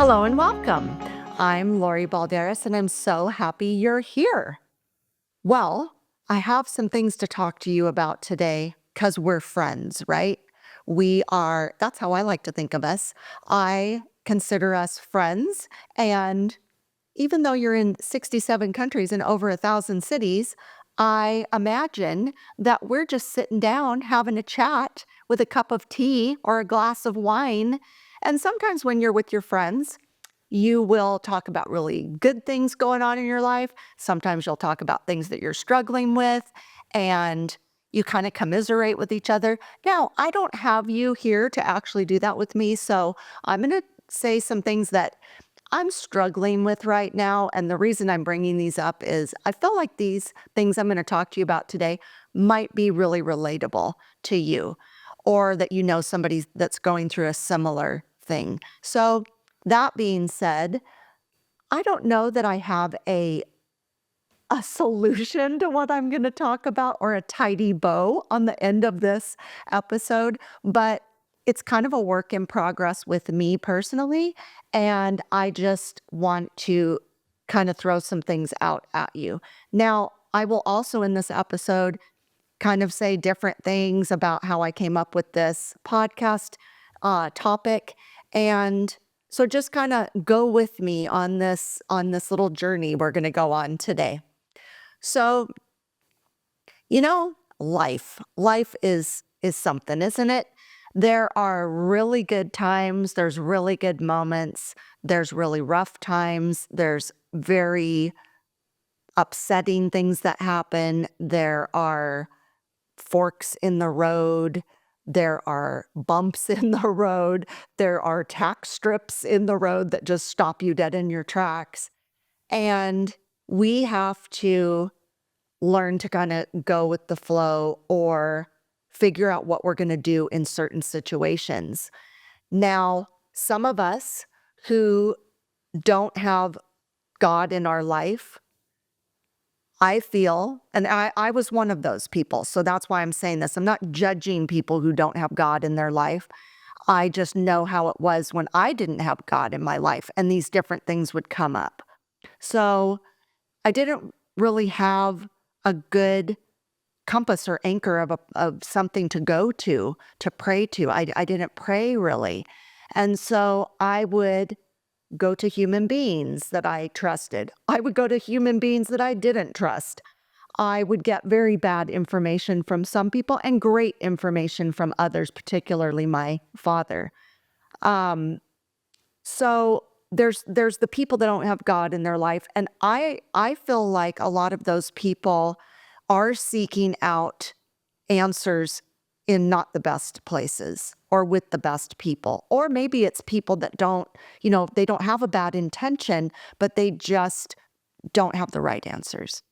Hello and welcome. I'm Lori Balderas, and I'm so happy you're here. Well, I have some things to talk to you about today because we're friends, right? That's how I like to think of us. I consider us friends. And even though you're in 67 countries and over 1,000 cities, I imagine that we're just sitting down having a chat with a cup of tea or a glass of wine. And sometimes when you're with your friends, you will talk about really good things going on in your life. Sometimes you'll talk about things that you're struggling with, and you kind of commiserate with each other. Now, I don't have you here to actually do that with me, so I'm going to say some things that I'm struggling with right now. And the reason I'm bringing these up is I feel like these things I'm going to talk to you about today might be really relatable to you, or that you know somebody that's going through a similar thing. So, that being said, I don't know that I have a solution to what I'm going to talk about or a tidy bow on the end of this episode, but it's kind of a work in progress with me personally. And I just want to kind of throw some things out at you. Now, I will also in this episode kind of say different things about how I came up with this podcast topic. And so just kind of go with me on this little journey we're going to go on today. So, life is something, isn't it? There are really good times, there's really good moments, there's really rough times, there's very upsetting things that happen, there are forks in the road, there are bumps in the road, there are tack strips in the road that just stop you dead in your tracks. And we have to learn to kind of go with the flow or figure out what we're going to do in certain situations. Now, some of us who don't have God in our life, I feel, and I was one of those people, so that's why I'm saying this. I'm not judging people who don't have God in their life. I just know how it was when I didn't have God in my life, and these different things would come up. So I didn't really have a good compass or anchor of something to go to pray to. I didn't pray really. And so I would go to human beings that I trusted. I would go to human beings that I didn't trust. I would get very bad information from some people and great information from others, particularly my father. Um, so there's the people that don't have God in their life, and I feel like a lot of those people are seeking out answers in not the best places or with the best people. Or maybe it's people that they don't have a bad intention, but they just don't have the right answers.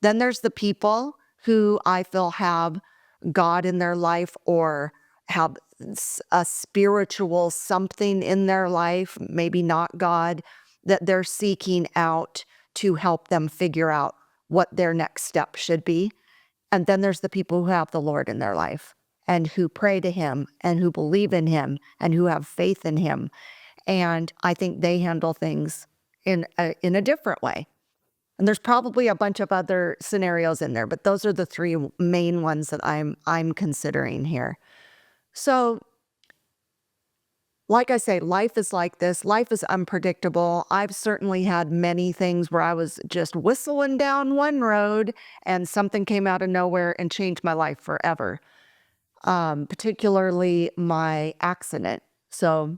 Then there's the people who I feel have God in their life or have a spiritual something in their life, maybe not God, that they're seeking out to help them figure out what their next step should be. And then there's the people who have the Lord in their life and who pray to him and who believe in him and who have faith in him. And I think they handle things in a different way. And there's probably a bunch of other scenarios in there, but those are the three main ones that I'm considering here. So, like I say, life is like this. Life is unpredictable. I've certainly had many things where I was just whistling down one road and something came out of nowhere and changed my life forever, particularly my accident. So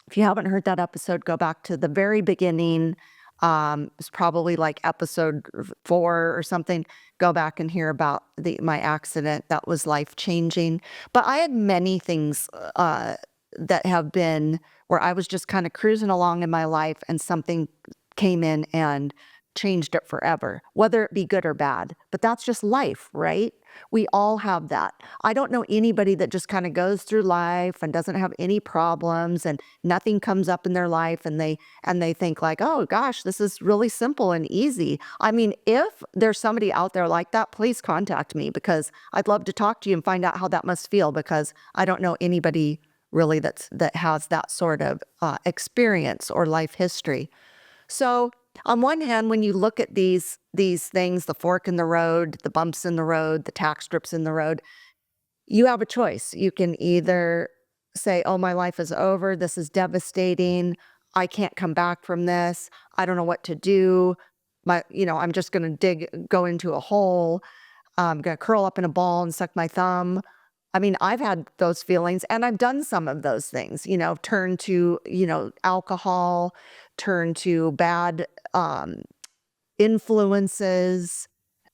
if you haven't heard that episode, go back to the very beginning. It's probably like episode 4 or something. Go back and hear about my accident. That was life-changing. But I had many things that have been where I was just kind of cruising along in my life and something came in and changed it forever, whether it be good or bad. But that's just life, right? We all have that. I don't know anybody that just kind of goes through life and doesn't have any problems and nothing comes up in their life and they think like, "Oh gosh, this is really simple and easy." I mean, if there's somebody out there like that, please contact me because I'd love to talk to you and find out how that must feel because I don't know anybody really that has that sort of experience or life history. So on one hand, when you look at these things, the fork in the road, the bumps in the road, the tack strips in the road, you have a choice. You can either say, oh, my life is over. This is devastating. I can't come back from this. I don't know what to do. I'm just going to go into a hole. I'm going to curl up in a ball and suck my thumb. I mean, I've had those feelings and I've done some of those things, turn to, alcohol, turn to bad influences,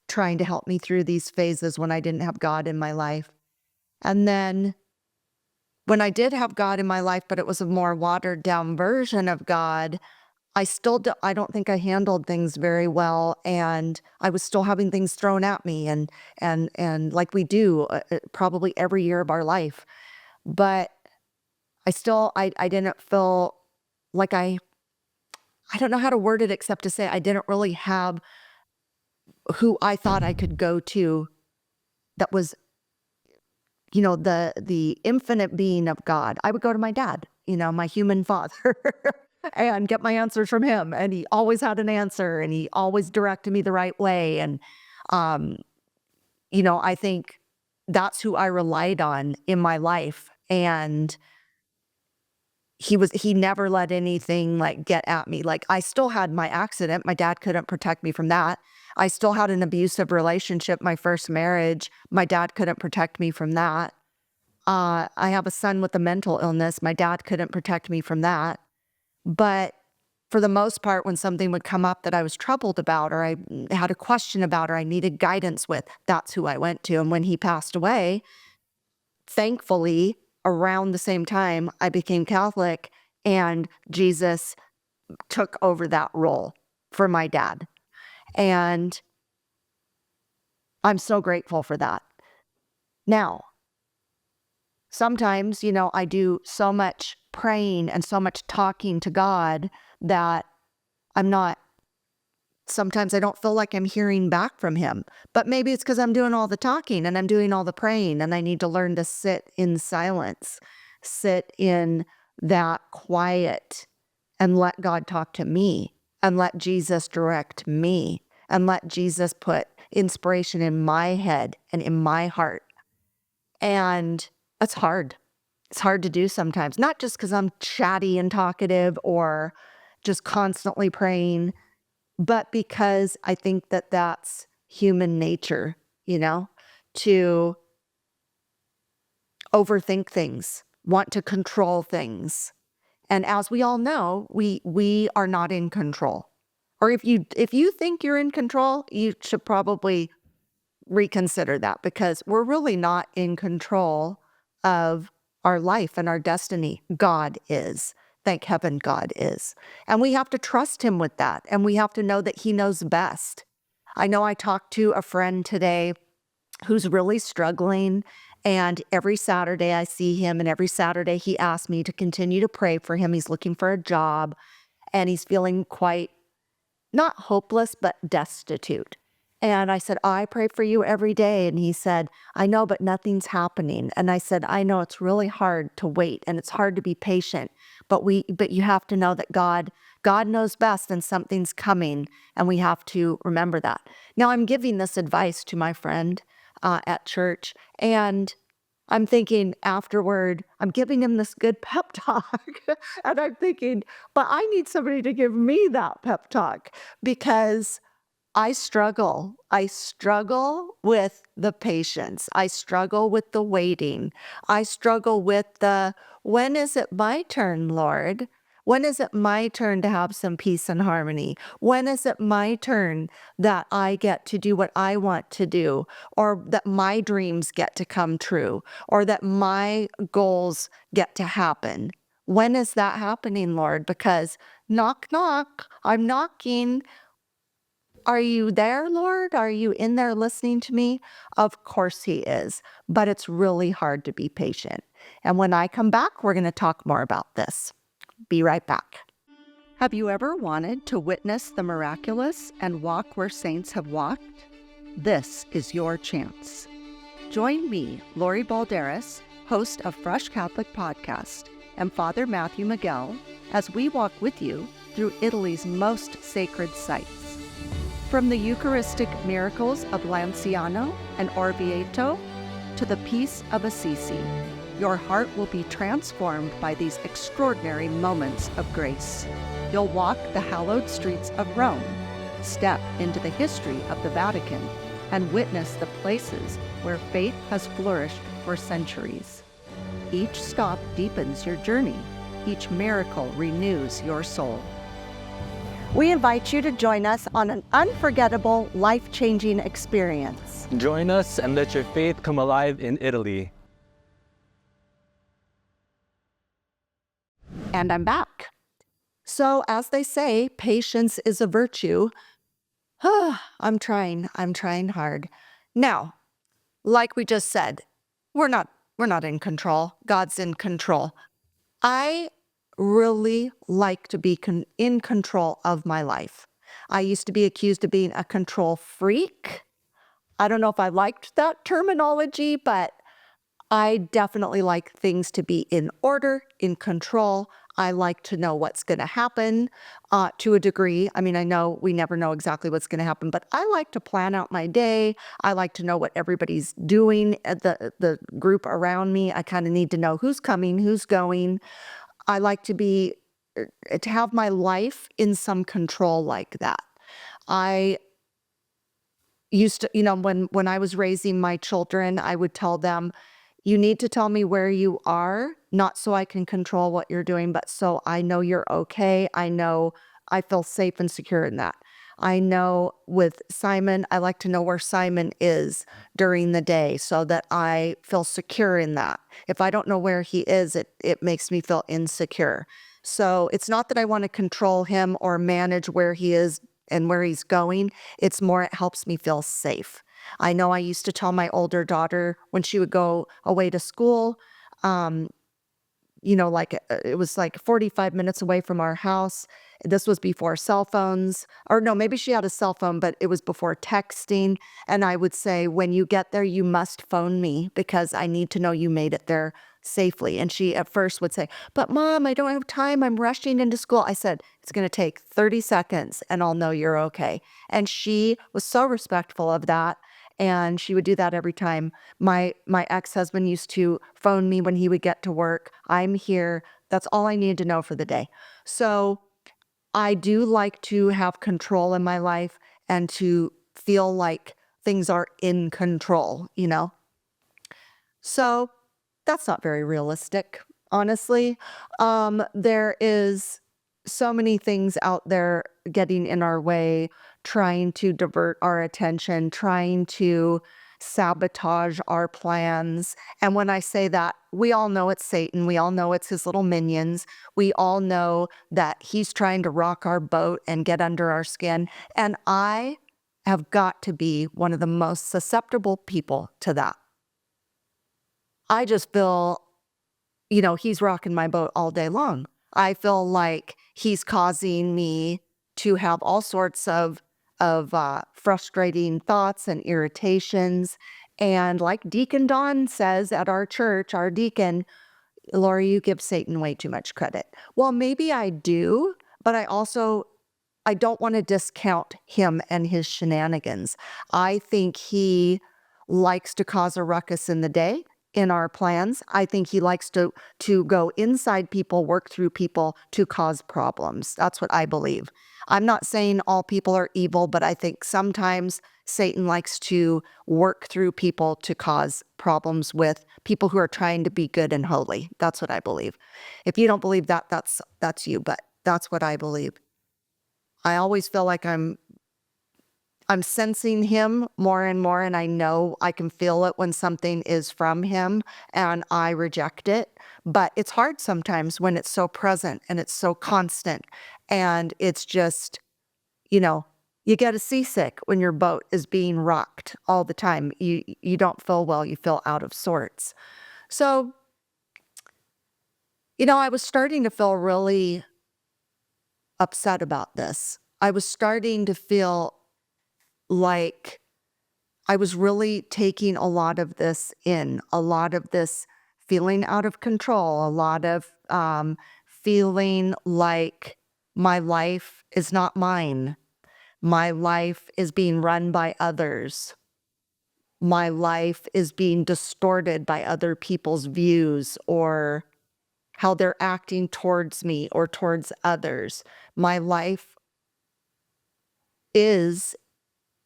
trying to help me through these phases when I didn't have God in my life. And then when I did have God in my life, but it was a more watered down version of God, I don't think I handled things very well, and I was still having things thrown at me and like we do probably every year of our life. But I didn't feel like I don't know how to word it except to say I didn't really have who I thought I could go to that was, the infinite being of God. I would go to my dad, my human father, and get my answers from him. And he always had an answer and he always directed me the right way. And, um, I think that's who I relied on in my life. And he never let anything like get at me. Like I still had my accident. My dad couldn't protect me from that. I still had an abusive relationship, my first marriage. My dad couldn't protect me from that. I have a son with a mental illness. My dad couldn't protect me from that. But for the most part, when something would come up that I was troubled about or I had a question about or I needed guidance with, that's who I went to. And when he passed away, thankfully, around the same time, I became Catholic and Jesus took over that role for my dad. And I'm so grateful for that. Now, sometimes, I do so much praying and so much talking to God that sometimes I don't feel like I'm hearing back from him. But maybe it's because I'm doing all the talking and I'm doing all the praying and I need to learn to sit in silence, sit in that quiet and let God talk to me and let Jesus direct me and let Jesus put inspiration in my head and in my heart. And it's hard. It's hard to do sometimes, not just because I'm chatty and talkative or just constantly praying, but because I think that that's human nature, to overthink things, want to control things. And as we all know, we are not in control. Or if you think you're in control, you should probably reconsider that because we're really not in control of our life and our destiny. God is. Thank heaven God is. And we have to trust him with that. And we have to know that he knows best. I know I talked to a friend today who's really struggling. And every Saturday I see him, and every Saturday he asks me to continue to pray for him. He's looking for a job and he's feeling quite not hopeless, but destitute. And I said, I pray for you every day. And he said, I know, but nothing's happening. And I said, I know it's really hard to wait and it's hard to be patient, but you have to know that God knows best and something's coming. And we have to remember that. Now I'm giving this advice to my friend at church, and I'm thinking afterward, I'm giving him this good pep talk. And I'm thinking, but I need somebody to give me that pep talk because I struggle. I struggle with the patience. I struggle with the waiting. I struggle with when is it my turn, Lord? When is it my turn to have some peace and harmony? When is it my turn that I get to do what I want to do, or that my dreams get to come true, or that my goals get to happen? When is that happening, Lord? Because knock, knock, I'm knocking. Are you there, Lord? Are you in there listening to me? Of course he is, but it's really hard to be patient. And when I come back, we're going to talk more about this. Be right back. Have you ever wanted to witness the miraculous and walk where saints have walked? This is your chance. Join me, Lori Balderas, host of Fresh Catholic Podcast, and Father Matthew Miguel, as we walk with you through Italy's most sacred sites. From the Eucharistic miracles of Lanciano and Orvieto to the peace of Assisi, your heart will be transformed by these extraordinary moments of grace. You'll walk the hallowed streets of Rome, step into the history of the Vatican, and witness the places where faith has flourished for centuries. Each stop deepens your journey. Each miracle renews your soul. We invite you to join us on an unforgettable, life-changing experience. Join us and let your faith come alive in Italy. And I'm back. So, as they say, patience is a virtue. I'm trying hard. Now, like we just said, we're not in control. God's in control. I really like to be in control of my life. I used to be accused of being a control freak. I don't know if I liked that terminology, but I definitely like things to be in order, in control. I like to know what's going to happen to a degree. I mean, I know we never know exactly what's going to happen, but I like to plan out my day. I like to know what everybody's doing at the group around me. I kind of need to know who's coming, who's going. I like to have my life in some control like that. I used to, when I was raising my children, I would tell them, you need to tell me where you are, not so I can control what you're doing, but so I know you're okay. I feel safe and secure in that. I know with Simon, I like to know where Simon is during the day so that I feel secure in that. If I don't know where he is, it makes me feel insecure. So it's not that I want to control him or manage where he is and where he's going. It's more, it helps me feel safe. I know I used to tell my older daughter when she would go away to school, it was like 45 minutes away from our house. This was before cell phones, or no, maybe she had a cell phone, but it was before texting. And I would say, when you get there, you must phone me because I need to know you made it there safely. And she at first would say, but Mom, I don't have time. I'm rushing into school. I said, it's going to take 30 seconds and I'll know you're okay. And she was so respectful of that. And she would do that every time. My ex-husband used to phone me when he would get to work. I'm here. That's all I needed to know for the day. So I do like to have control in my life and to feel like things are in control. So that's not very realistic, honestly. There is so many things out there getting in our way, trying to divert our attention, trying to sabotage our plans. And when I say that, we all know it's Satan. We all know it's his little minions. We all know that he's trying to rock our boat and get under our skin. And I have got to be one of the most susceptible people to that. I just feel, he's rocking my boat all day long. I feel like he's causing me to have all sorts of frustrating thoughts and irritations. And like Deacon Don says at our church, our deacon, Lori, you give Satan way too much credit. Well, maybe I do, but I don't want to discount him and his shenanigans. I think he likes to cause a ruckus in the day in our plans. I think he likes to go inside people, work through people to cause problems. That's what I believe. I'm not saying all people are evil, but I think sometimes Satan likes to work through people to cause problems with people who are trying to be good and holy. That's what I believe. If you don't believe that, that's you, but that's what I believe. I always feel like I'm sensing him more and more, and I know I can feel it when something is from him, and I reject it. But it's hard sometimes when it's so present and it's so constant, and it's just, you get a seasick when your boat is being rocked all the time. You don't feel well, you feel out of sorts. So, I was starting to feel really upset about this. I was starting to feel like I was really taking a lot of this in, a lot of this feeling out of control, a lot of feeling like my life is not mine. My life is being run by others. My life is being distorted by other people's views or how they're acting towards me or towards others. My life is,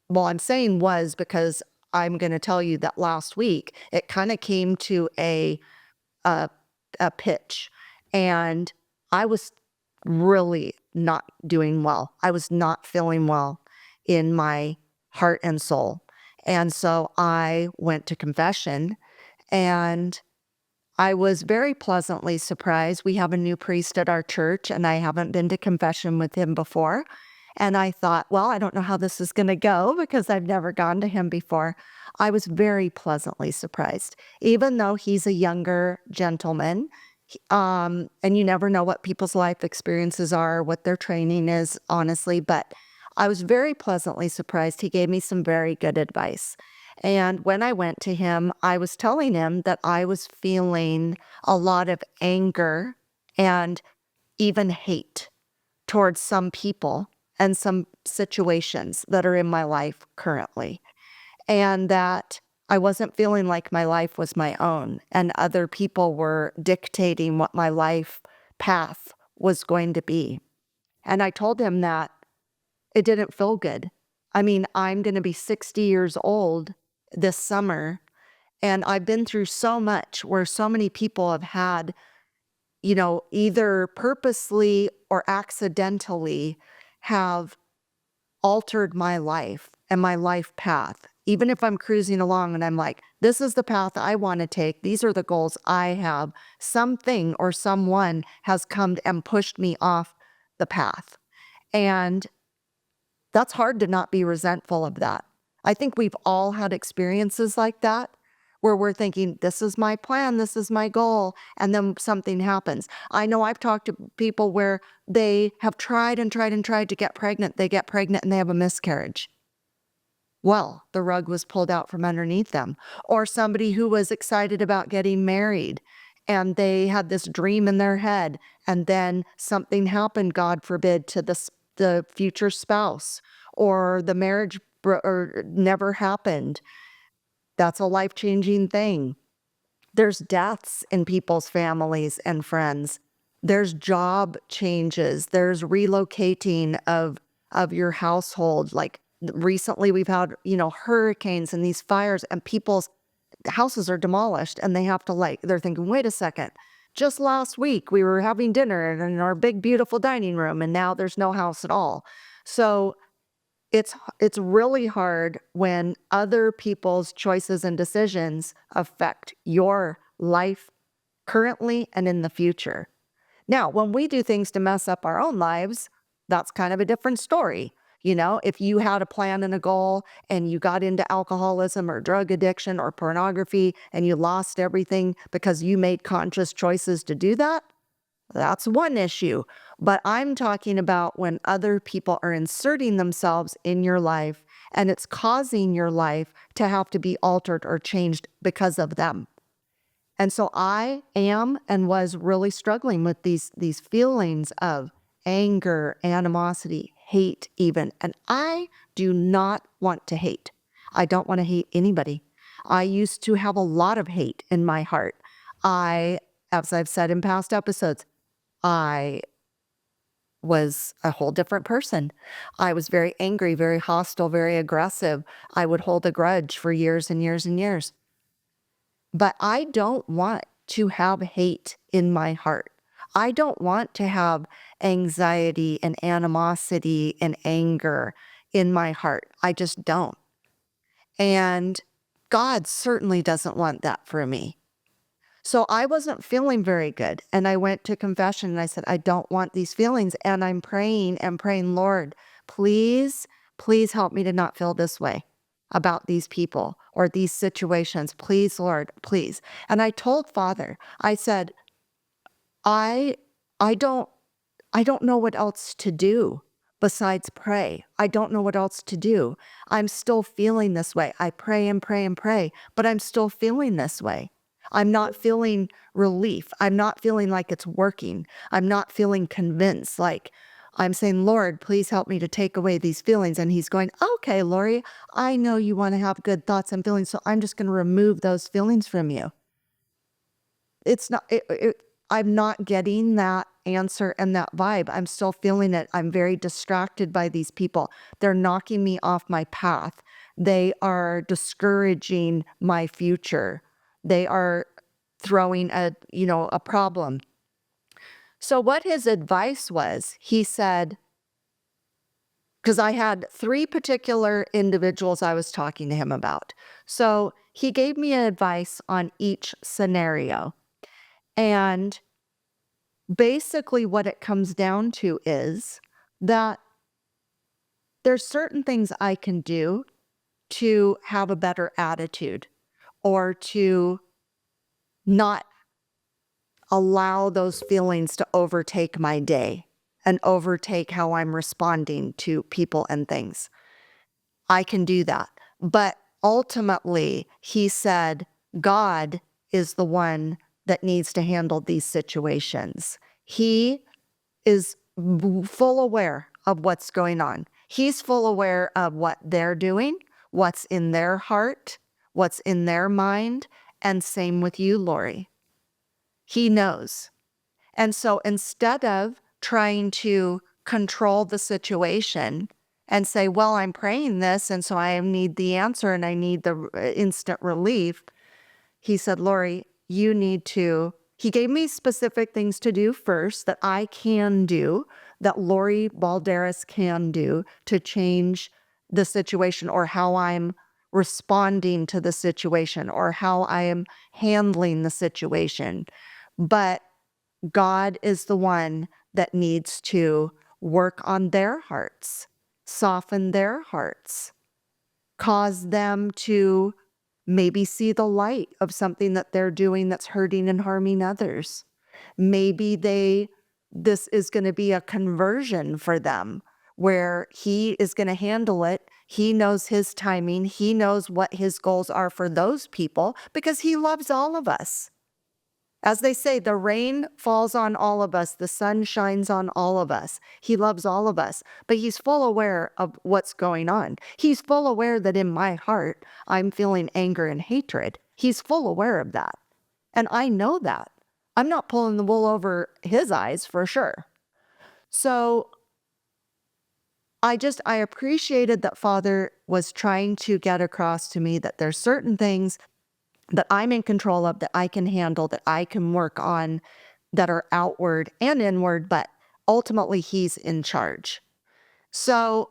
well, I'm saying was because I'm going to tell you that last week it kind of came to a a pitch, and I was really not doing well. I was not feeling well in my heart and soul. And so I went to confession, and I was very pleasantly surprised. We have a new priest at our church, and I haven't been to confession with him before. And I thought, well, I don't know how this is going to go because I've never gone to him before. I was very pleasantly surprised, even though he's a younger gentleman. And you never know what people's life experiences are, what their training is, honestly. But I was very pleasantly surprised. He gave me some very good advice. And when I went to him, I was telling him that I was feeling a lot of anger and even hate towards some people and some situations that are in my life currently, and that I wasn't feeling like my life was my own, and other people were dictating what my life path was going to be. And I told him that it didn't feel good. I mean, I'm going to be 60 years old this summer, and I've been through so much where so many people have had, either purposely or accidentally have altered my life and my life path. Even if I'm cruising along and I'm like, this is the path I want to take, these are the goals I have, something or someone has come and pushed me off the path. And that's hard to not be resentful of that. I think we've all had experiences like that where we're thinking, this is my plan, this is my goal, and then something happens. I know I've talked to people where they have tried and tried and tried to get pregnant. They get pregnant and they have a miscarriage. Well, the rug was pulled out from underneath them. Or somebody who was excited about getting married and they had this dream in their head, and then something happened, God forbid, to the future spouse, or the marriage or never happened. That's a life-changing thing. There's deaths in people's families and friends. There's job changes. There's relocating of your household. Like recently we've had, hurricanes and these fires, and people's houses are demolished, and they have to, they're thinking, wait a second. Just last week we were having dinner in our big beautiful dining room, and now there's no house at all. So it's really hard when other people's choices and decisions affect your life currently and in the future. Now, when we do things to mess up our own lives, that's kind of a different story. If you had a plan and a goal and you got into alcoholism or drug addiction or pornography and you lost everything because you made conscious choices to do that, that's one issue. But I'm talking about when other people are inserting themselves in your life and it's causing your life to have to be altered or changed because of them. And so I am and was really struggling with these feelings of anger, animosity, hate even. And I do not want to hate. I don't want to hate anybody. I used to have a lot of hate in my heart. As I've said in past episodes, I was a whole different person. I was very angry, very hostile, very aggressive. I would hold a grudge for years and years and years. But I don't want to have hate in my heart. I don't want to have anxiety and animosity and anger in my heart. I just don't. And God certainly doesn't want that for me. So I wasn't feeling very good. And I went to confession and I said, I don't want these feelings. And I'm praying and praying, Lord, please, please help me to not feel this way about these people or these situations. Please, Lord, please. And I told Father, I said, I I don't I don't know what else to do besides pray. I don't know what else to do. I'm still feeling this way. I pray and pray and pray, but I'm still feeling this way. I'm not feeling relief. I'm not feeling like it's working. I'm not feeling convinced. Like I'm saying, Lord, please help me to take away these feelings. And he's going, okay, Lori, I know you want to have good thoughts and feelings. So I'm just going to remove those feelings from you. It's not, I'm not getting that answer and that vibe. I'm still feeling it. I'm very distracted by these people. They're knocking me off my path. They are discouraging my future. They are throwing a problem. So what his advice was, he said, because I had 3 particular individuals I was talking to him about. So he gave me advice on each scenario. And basically what it comes down to is that there's certain things I can do to have a better attitude or to not allow those feelings to overtake my day and overtake how I'm responding to people and things. I can do that. But ultimately, he said, God is the one that needs to handle these situations. He is full aware of what's going on. He's full aware of what they're doing, what's in their heart, what's in their mind, and same with you, Lori. He knows. And so instead of trying to control the situation and say, well, I'm praying this, and so I need the answer and I need the instant relief, he said, Lori, you need to. He gave me specific things to do first that I can do, that Lori Balderas can do to change the situation or how I'm responding to the situation or how I am handling the situation. But God is the one that needs to work on their hearts, soften their hearts, cause them to maybe see the light of something that they're doing that's hurting and harming others. Maybe this is going to be a conversion for them where he is going to handle it. He knows his timing. He knows what his goals are for those people because he loves all of us. As they say, the rain falls on all of us, the sun shines on all of us. He loves all of us, but he's full aware of what's going on. He's full aware that in my heart, I'm feeling anger and hatred. He's full aware of that. And I know that. I'm not pulling the wool over his eyes for sure. So I appreciated that Father was trying to get across to me that there's certain things that I'm in control of, that I can handle, that I can work on, that are outward and inward, but ultimately he's in charge. So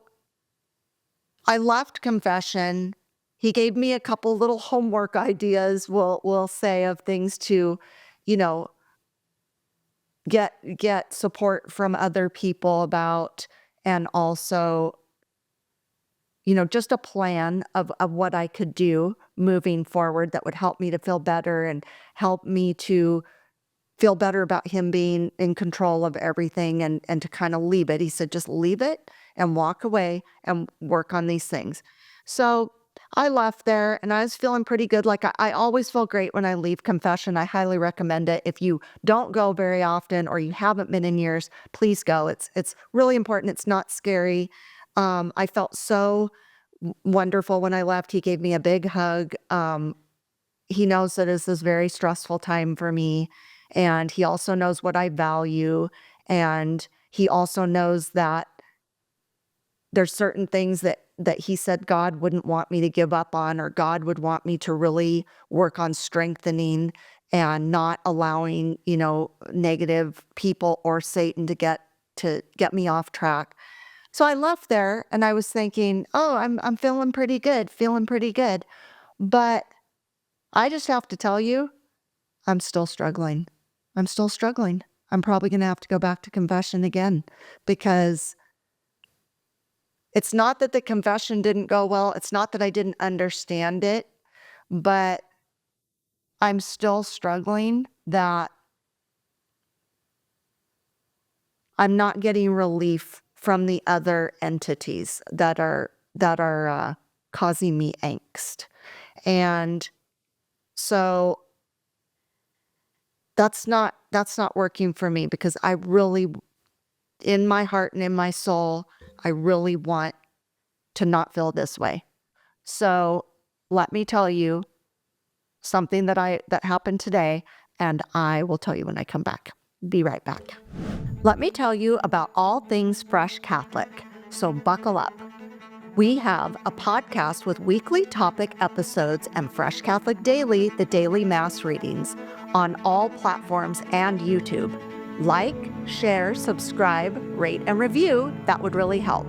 I left confession. He gave me a couple little homework ideas, we'll say, of things to, you know, get support from other people about, and also, just a plan of what I could do moving forward that would help me to feel better and help me to feel better about him being in control of everything and to kind of leave it. He said, just leave it and walk away and work on these things. So I left there and I was feeling pretty good. Like I always feel great when I leave confession. I highly recommend it. If you don't go very often or you haven't been in years, please go. It's really important. It's not scary. I felt so wonderful when I left. He gave me a big hug. He knows that it's this very stressful time for me, and he also knows what I value, and he also knows that there's certain things that he said God wouldn't want me to give up on, or God would want me to really work on strengthening and not allowing, negative people or Satan to get me off track. So I left there and I was thinking, "Oh, I'm feeling pretty good, feeling pretty good." But I just have to tell you, I'm still struggling. I'm still struggling. I'm probably going to have to go back to confession again because it's not that the confession didn't go well. It's not that I didn't understand it, but I'm still struggling that I'm not getting relief from the other entities that are causing me angst. And so that's not working for me because I really, in my heart and in my soul, I really want to not feel this way. So let me tell you something that happened today, and I will tell you when I come back. Be right back. Let me tell you about all things Fresh Catholic. So buckle up. We have a podcast with weekly topic episodes and Fresh Catholic Daily, the daily Mass readings, on all platforms and YouTube. Like, share, subscribe, rate, and review. That would really help.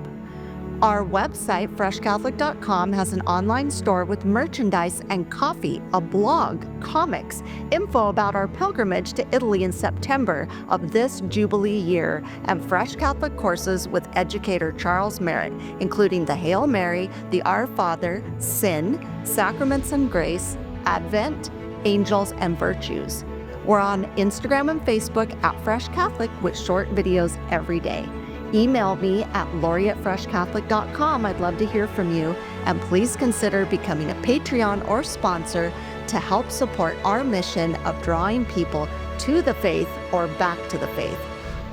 Our website, freshcatholic.com, has an online store with merchandise and coffee, a blog, comics, info about our pilgrimage to Italy in September of this Jubilee year, and Fresh Catholic courses with educator Charles Merritt, including the Hail Mary, the Our Father, Sin, Sacraments and Grace, Advent, Angels, and Virtues. We're on Instagram and Facebook at Fresh Catholic with short videos every day. Email me at lori@freshcatholic.com. I'd love to hear from you. And please consider becoming a Patreon or sponsor to help support our mission of drawing people to the faith or back to the faith.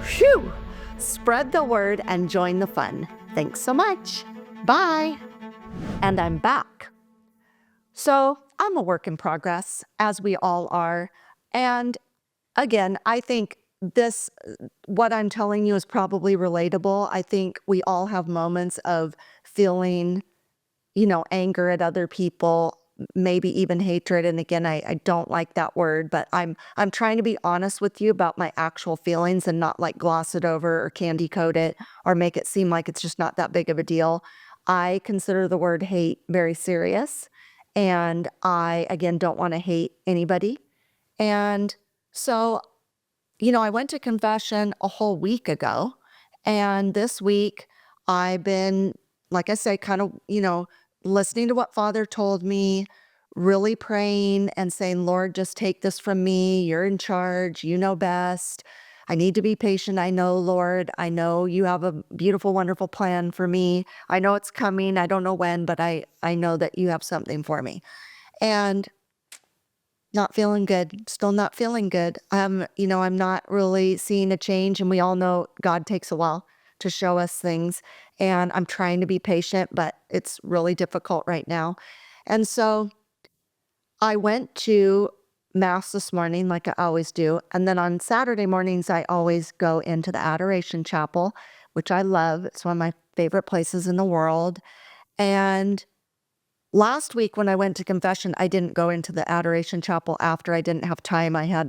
Phew! Spread the word and join the fun. Thanks so much. Bye. And I'm back. So I'm a work in progress, as we all are. And again, I think what I'm telling you is probably relatable. I think we all have moments of feeling, anger at other people, maybe even hatred. And again, I don't like that word, but I'm trying to be honest with you about my actual feelings and not like gloss it over or candy coat it or make it seem like it's just not that big of a deal. I consider the word hate very serious. And I, again, don't want to hate anybody. And so I went to confession a whole week ago, and this week I've been, like I say, kind of, listening to what Father told me, really praying and saying, Lord, just take this from me. You're in charge. You know best. I need to be patient. I know, Lord. I know you have a beautiful, wonderful plan for me. I know it's coming. I don't know when, but I know that you have something for me. And not feeling good, still not feeling good. I'm not really seeing a change, and we all know God takes a while to show us things, and I'm trying to be patient, but it's really difficult right now. And so I went to Mass this morning like I always do, and then on Saturday mornings I always go into the Adoration Chapel, which I love. It's one of my favorite places in the world. And last week when I went to confession, I didn't go into the Adoration Chapel after. I didn't have time. I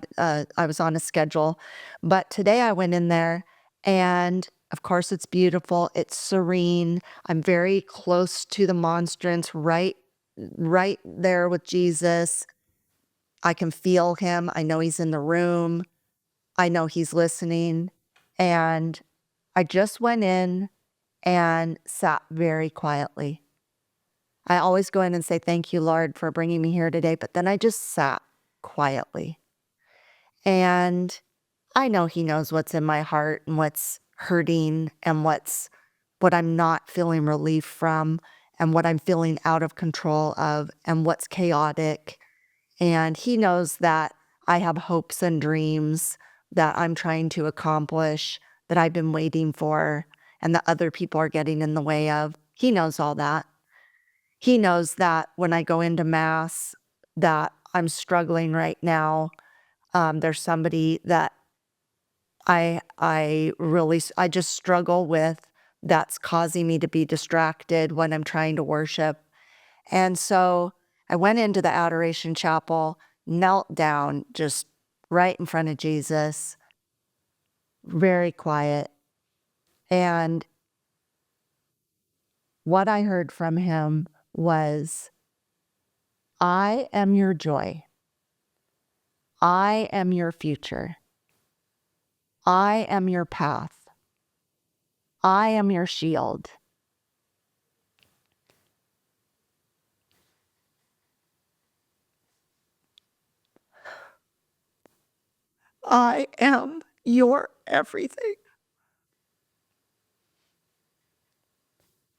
was on a schedule. But today I went in there, and of course it's beautiful. It's serene. I'm very close to the monstrance, right there with Jesus. I can feel him. I know he's in the room. I know he's listening. And I just went in and sat very quietly. I always go in and say, thank you, Lord, for bringing me here today. But then I just sat quietly. And I know he knows what's in my heart and what's hurting and what I'm not feeling relief from and what I'm feeling out of control of and what's chaotic. And he knows that I have hopes and dreams that I'm trying to accomplish, that I've been waiting for, and that other people are getting in the way of. He knows all that. He knows that when I go into Mass that I'm struggling right now. There's somebody that I just struggle with that's causing me to be distracted when I'm trying to worship. And so I went into the Adoration Chapel, knelt down just right in front of Jesus, very quiet. And what I heard from him was, I am your joy. I am your future. I am your path. I am your shield. I am your everything.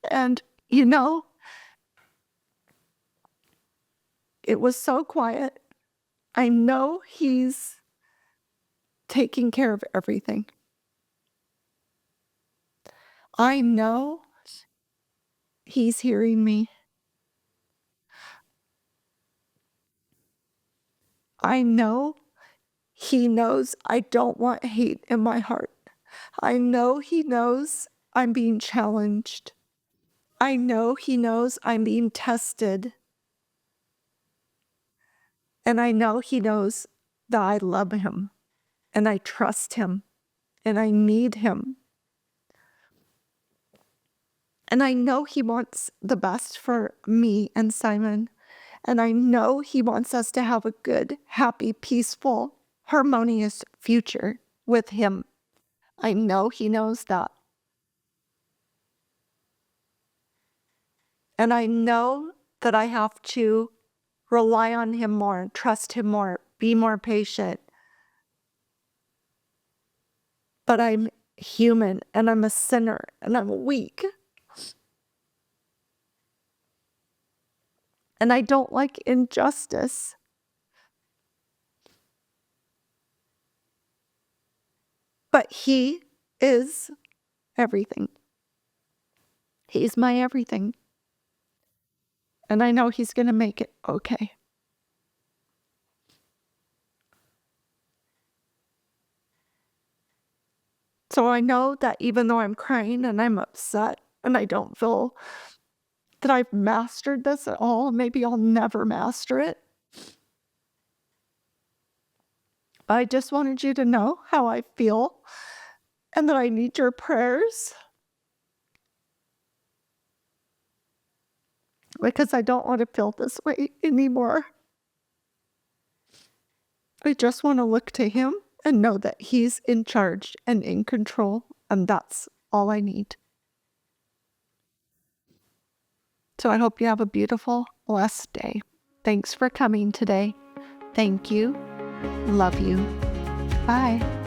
And, it was so quiet. I know he's taking care of everything. I know he's hearing me. I know he knows I don't want hate in my heart. I know he knows I'm being challenged. I know he knows I'm being tested. And I know he knows that I love him and I trust him and I need him. And I know he wants the best for me and Simon. And I know he wants us to have a good, happy, peaceful, harmonious future with him. I know he knows that. And I know that I have to rely on him more, trust him more, be more patient. But I'm human and I'm a sinner and I'm weak. And I don't like injustice. But he is everything. He's my everything. And I know he's going to make it okay. So I know that even though I'm crying and I'm upset and I don't feel that I've mastered this at all, maybe I'll never master it. But I just wanted you to know how I feel and that I need your prayers because I don't want to feel this way anymore. I just want to look to him and know that he's in charge and in control, and that's all I need. So I hope you have a beautiful, blessed day. Thanks for coming today. Thank you. Love you. Bye.